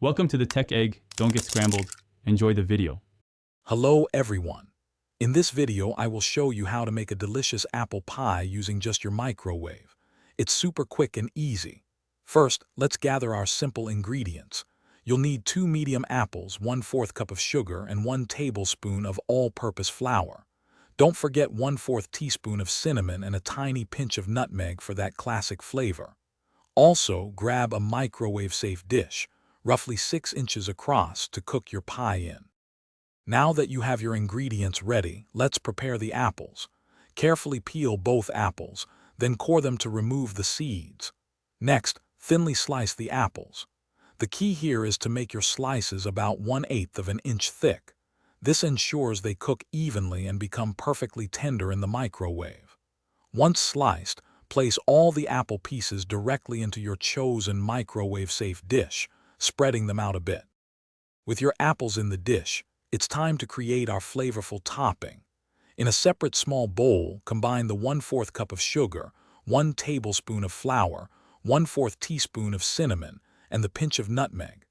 Welcome to the Tech Egg. Don't get scrambled. Enjoy the video. Hello everyone. In this video I will show you how to make a delicious apple pie using just your microwave. It's super quick and easy. First, let's gather our simple ingredients. You'll need 2 medium apples, 1/4 cup of sugar, and 1 tablespoon of all-purpose flour. Don't forget 1/4 teaspoon of cinnamon and a tiny pinch of nutmeg for that classic flavor. Also, grab a microwave-safe dish, roughly 6 inches across, to cook your pie in. Now that you have your ingredients ready, let's prepare the apples. Carefully peel both apples, then core them to remove the seeds. Next, thinly slice the apples. The key here is to make your slices about 1/8 of an inch thick. This ensures they cook evenly and become perfectly tender in the microwave. Once sliced, place all the apple pieces directly into your chosen microwave-safe dish, spreading them out a bit. With your apples in the dish, it's time to create our flavorful topping. In a separate small bowl, combine the 1/4 cup of sugar, 1 tablespoon of flour, 1/4 teaspoon of cinnamon, and the pinch of nutmeg.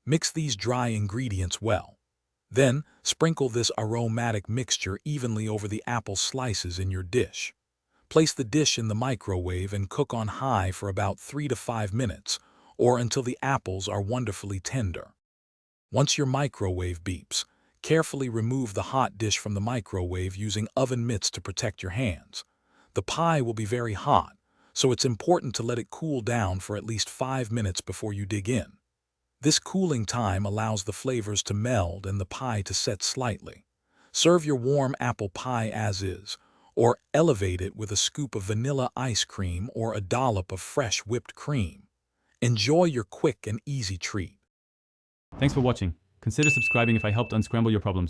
Mix these dry ingredients well. Then, sprinkle this aromatic mixture evenly over the apple slices in your dish. Place the dish in the microwave and cook on high for about 3 to 5 minutes, or until the apples are wonderfully tender. Once your microwave beeps, carefully remove the hot dish from the microwave using oven mitts to protect your hands. The pie will be very hot, so it's important to let it cool down for at least 5 minutes before you dig in. This cooling time allows the flavors to meld and the pie to set slightly. Serve your warm apple pie as is, or elevate it with a scoop of vanilla ice cream or a dollop of fresh whipped cream. Enjoy your quick and easy treat. Thanks for watching. Consider subscribing if I helped unscramble your problems.